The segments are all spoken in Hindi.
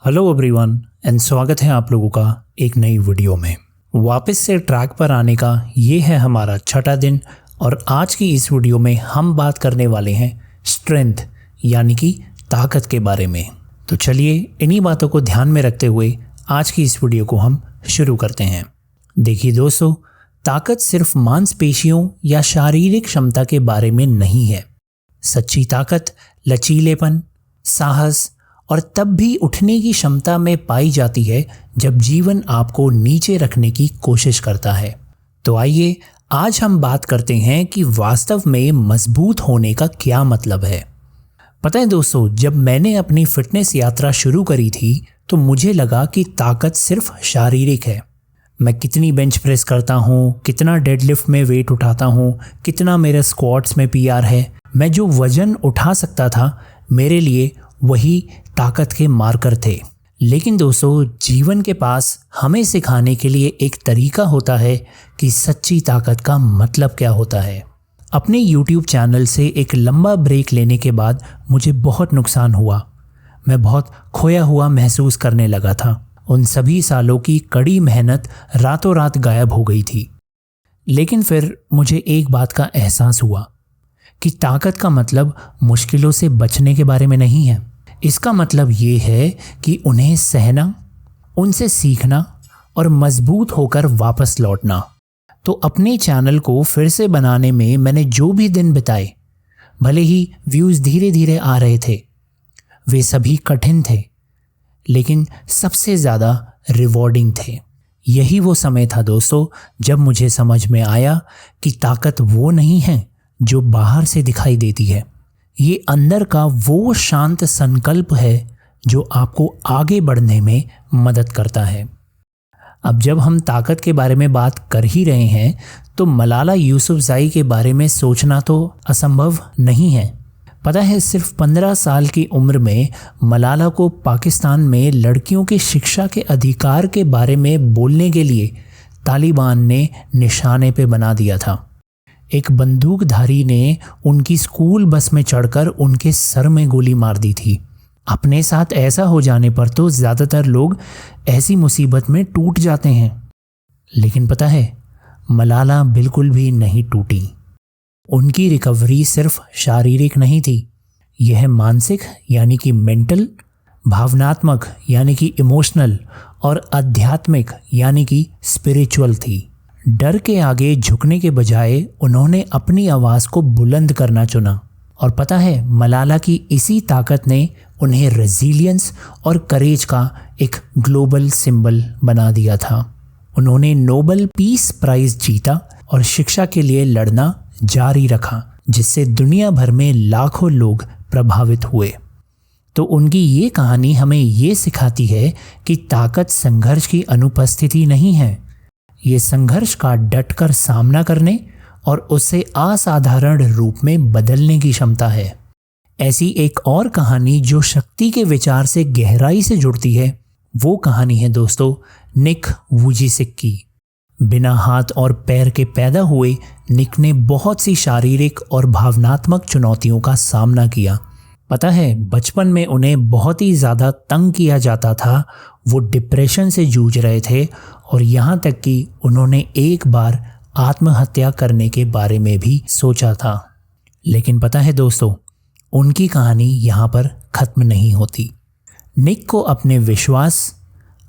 हेलो एवरीवन एंड स्वागत है आप लोगों का एक नई वीडियो में। वापस से ट्रैक पर आने का ये है हमारा छठा दिन और आज की इस वीडियो में हम बात करने वाले हैं स्ट्रेंथ यानी कि ताकत के बारे में। तो चलिए इन्हीं बातों को ध्यान में रखते हुए आज की इस वीडियो को हम शुरू करते हैं। देखिए दोस्तों, ताकत सिर्फ मांसपेशियों या शारीरिक क्षमता के बारे में नहीं है। सच्ची ताकत लचीलेपन, साहस और तब भी उठने की क्षमता में पाई जाती है जब जीवन आपको नीचे रखने की कोशिश करता है। तो आइए आज हम बात करते हैं कि वास्तव में मजबूत होने का क्या मतलब है। पता है दोस्तों, जब मैंने अपनी फिटनेस यात्रा शुरू करी थी तो मुझे लगा कि ताकत सिर्फ शारीरिक है। मैं कितनी बेंच प्रेस करता हूँ, कितना डेडलिफ्ट में वेट उठाता हूँ, कितना मेरे स्क्वाट्स में पीआर है, मैं जो वजन उठा सकता था मेरे लिए वही ताकत के मार्कर थे। लेकिन दोस्तों, जीवन के पास हमें सिखाने के लिए एक तरीका होता है कि सच्ची ताकत का मतलब क्या होता है। अपने YouTube चैनल से एक लंबा ब्रेक लेने के बाद मुझे बहुत नुकसान हुआ। मैं बहुत खोया हुआ महसूस करने लगा था। उन सभी सालों की कड़ी मेहनत रातों रात गायब हो गई थी। लेकिन फिर मुझे एक बात का एहसास हुआ कि ताकत का मतलब मुश्किलों से बचने के बारे में नहीं है। इसका मतलब ये है कि उन्हें सहना, उनसे सीखना और मजबूत होकर वापस लौटना। तो अपने चैनल को फिर से बनाने में मैंने जो भी दिन बिताए, भले ही व्यूज़ धीरे धीरे आ रहे थे, वे सभी कठिन थे लेकिन सबसे ज़्यादा रिवॉर्डिंग थे। यही वो समय था दोस्तों जब मुझे समझ में आया कि ताकत वो नहीं है जो बाहर से दिखाई देती है। ये अंदर का वो शांत संकल्प है जो आपको आगे बढ़ने में मदद करता है। अब जब हम ताकत के बारे में बात कर ही रहे हैं तो मलाला यूसुफज़ई के बारे में सोचना तो असंभव नहीं है। पता है, सिर्फ 15 साल की उम्र में मलाला को पाकिस्तान में लड़कियों की शिक्षा के अधिकार के बारे में बोलने के लिए तालिबान ने निशाने पे बना दिया था। एक बंदूकधारी ने उनकी स्कूल बस में चढ़कर उनके सर में गोली मार दी थी। अपने साथ ऐसा हो जाने पर तो ज़्यादातर लोग ऐसी मुसीबत में टूट जाते हैं, लेकिन पता है, मलाला बिल्कुल भी नहीं टूटी। उनकी रिकवरी सिर्फ शारीरिक नहीं थी, यह मानसिक यानी कि मेंटल, भावनात्मक यानी कि इमोशनल और आध्यात्मिक यानी कि स्पिरिचुअल थी। डर के आगे झुकने के बजाय उन्होंने अपनी आवाज़ को बुलंद करना चुना। और पता है, मलाला की इसी ताकत ने उन्हें रेजिलियंस और करेज का एक ग्लोबल सिंबल बना दिया था। उन्होंने नोबेल पीस प्राइज़ जीता और शिक्षा के लिए लड़ना जारी रखा, जिससे दुनिया भर में लाखों लोग प्रभावित हुए। तो उनकी ये कहानी हमें ये सिखाती है कि ताकत संघर्ष की अनुपस्थिति नहीं है, ये संघर्ष का डटकर सामना करने और उसे असाधारण रूप में बदलने की क्षमता है। ऐसी एक और कहानी जो शक्ति के विचार से गहराई से जुड़ती है, वो कहानी है दोस्तों निक वुजिसिक की। बिना हाथ और पैर के पैदा हुए निक ने बहुत सी शारीरिक और भावनात्मक चुनौतियों का सामना किया। पता है, बचपन में उन्हें बहुत ही ज़्यादा तंग किया जाता था। वो डिप्रेशन से जूझ रहे थे और यहाँ तक कि उन्होंने एक बार आत्महत्या करने के बारे में भी सोचा था। लेकिन पता है दोस्तों, उनकी कहानी यहाँ पर ख़त्म नहीं होती। निक को अपने विश्वास,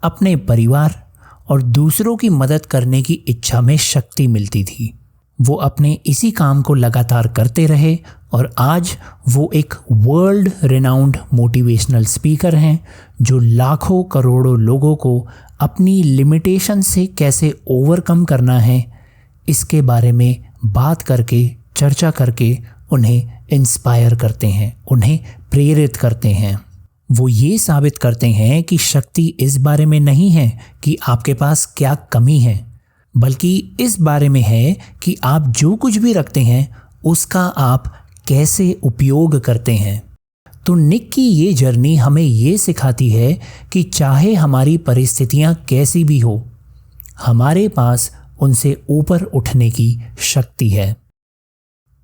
अपने परिवार और दूसरों की मदद करने की इच्छा में शक्ति मिलती थी। वो अपने इसी काम को लगातार करते रहे और आज वो एक वर्ल्ड रिनाउंड मोटिवेशनल स्पीकर हैं जो लाखों करोड़ों लोगों को अपनी लिमिटेशन से कैसे ओवरकम करना है इसके बारे में बात करके, चर्चा करके उन्हें इंस्पायर करते हैं, उन्हें प्रेरित करते हैं। वो ये साबित करते हैं कि शक्ति इस बारे में नहीं है कि आपके पास क्या कमी है, बल्कि इस बारे में है कि आप जो कुछ भी रखते हैं उसका आप कैसे उपयोग करते हैं। तो निक की ये जर्नी हमें ये सिखाती है कि चाहे हमारी परिस्थितियां कैसी भी हो, हमारे पास उनसे ऊपर उठने की शक्ति है।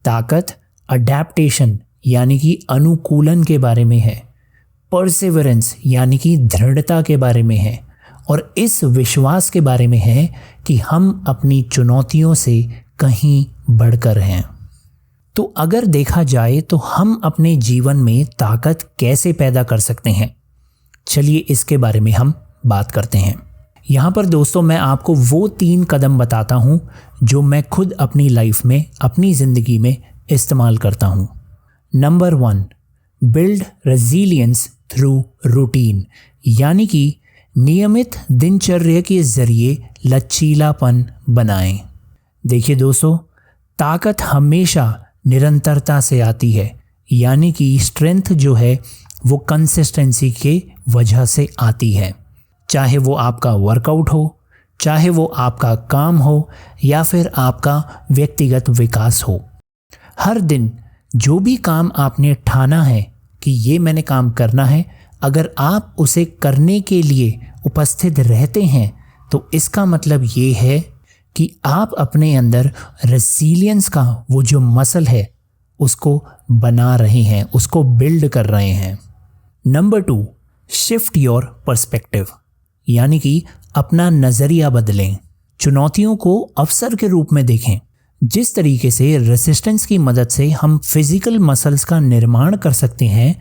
ताकत अडैप्टेशन यानी कि अनुकूलन के बारे में है। परसेवरेंस यानी कि दृढ़ता के बारे में है और इस विश्वास के बारे में है कि हम अपनी चुनौतियों से कहीं बढ़कर हैं। तो अगर देखा जाए तो हम अपने जीवन में ताकत कैसे पैदा कर सकते हैं, चलिए इसके बारे में हम बात करते हैं। यहाँ पर दोस्तों मैं आपको वो 3 कदम बताता हूँ जो मैं खुद अपनी लाइफ में, अपनी ज़िंदगी में इस्तेमाल करता हूँ। Number 1, build resilience through routine, यानी कि नियमित दिनचर्या के ज़रिए लचीलापन बनाएं। देखिए दोस्तों, ताकत हमेशा निरंतरता से आती है, यानी कि स्ट्रेंथ जो है वो कंसिस्टेंसी के वजह से आती है। चाहे वो आपका वर्कआउट हो, चाहे वो आपका काम हो या फिर आपका व्यक्तिगत विकास हो। हर दिन जो भी काम आपने ठाना है कि ये मैंने काम करना है, अगर आप उसे करने के लिए उपस्थित रहते हैं तो इसका मतलब ये है कि आप अपने अंदर रेसिलियंस का वो जो मसल है उसको बना रहे हैं, उसको बिल्ड कर रहे हैं। नंबर 2, शिफ्ट योर पर्सपेक्टिव, यानी कि अपना नज़रिया बदलें। चुनौतियों को अवसर के रूप में देखें। जिस तरीके से रेसिस्टेंस की मदद से हम फिजिकल मसल्स का निर्माण कर सकते हैं,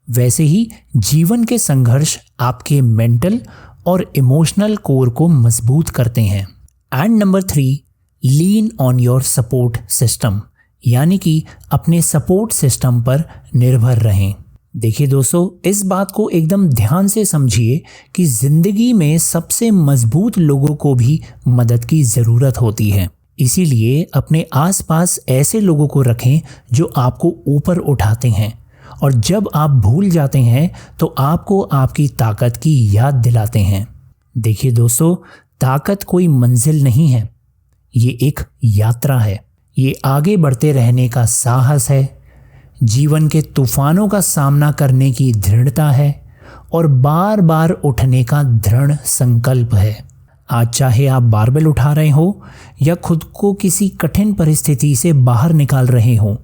वैसे ही जीवन के संघर्ष आपके मेंटल और इमोशनल कोर को मजबूत करते हैं। And number 3, lean on your support system, यानी कि अपने सपोर्ट सिस्टम पर निर्भर रहें। देखिए दोस्तों, इस बात को एकदम ध्यान से समझिए कि ज़िंदगी में सबसे मजबूत लोगों को भी मदद की ज़रूरत होती है। इसीलिए अपने आसपास ऐसे लोगों को रखें जो आपको ऊपर उठाते हैं और जब आप भूल जाते हैं तो आपको आपकी ताकत की याद दिलाते हैं। देखिए दोस्तों, ताकत कोई मंजिल नहीं है, ये एक यात्रा है। ये आगे बढ़ते रहने का साहस है, जीवन के तूफानों का सामना करने की दृढ़ता है और बार बार उठने का दृढ़ संकल्प है। आज चाहे आप बारबेल उठा रहे हो या खुद को किसी कठिन परिस्थिति से बाहर निकाल रहे हो,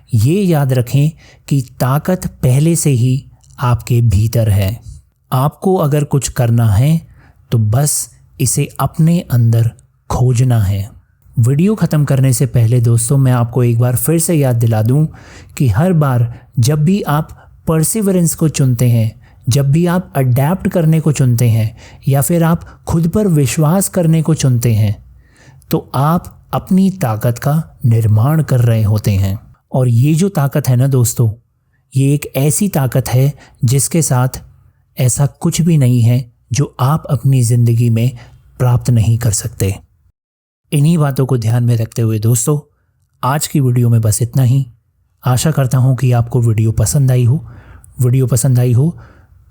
ये याद रखें कि ताकत पहले से ही आपके भीतर है। आपको अगर कुछ करना है तो बस इसे अपने अंदर खोजना है। वीडियो ख़त्म करने से पहले दोस्तों मैं आपको एक बार फिर से याद दिला दूं कि हर बार जब भी आप परसिवरेंस को चुनते हैं, जब भी आप अडेप्ट करने को चुनते हैं या फिर आप खुद पर विश्वास करने को चुनते हैं, तो आप अपनी ताकत का निर्माण कर रहे होते हैं। और ये जो ताकत है ना दोस्तों, ये एक ऐसी ताकत है जिसके साथ ऐसा कुछ भी नहीं है जो आप अपनी ज़िंदगी में प्राप्त नहीं कर सकते। इन्हीं बातों को ध्यान में रखते हुए दोस्तों, आज की वीडियो में बस इतना ही। आशा करता हूँ कि आपको वीडियो पसंद आई हो। वीडियो पसंद आई हो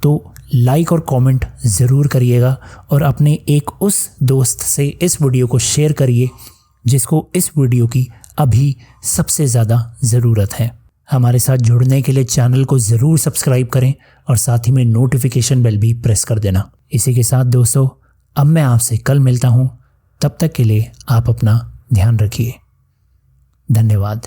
तो लाइक और कमेंट ज़रूर करिएगा और अपने एक उस दोस्त से इस वीडियो को शेयर करिए जिसको इस वीडियो की अभी सबसे ज़्यादा ज़रूरत है। हमारे साथ जुड़ने के लिए चैनल को ज़रूर सब्सक्राइब करें और साथ ही में नोटिफिकेशन बेल भी प्रेस कर देना। इसी के साथ दोस्तों, अब मैं आपसे कल मिलता हूँ। तब तक के लिए आप अपना ध्यान रखिए। धन्यवाद।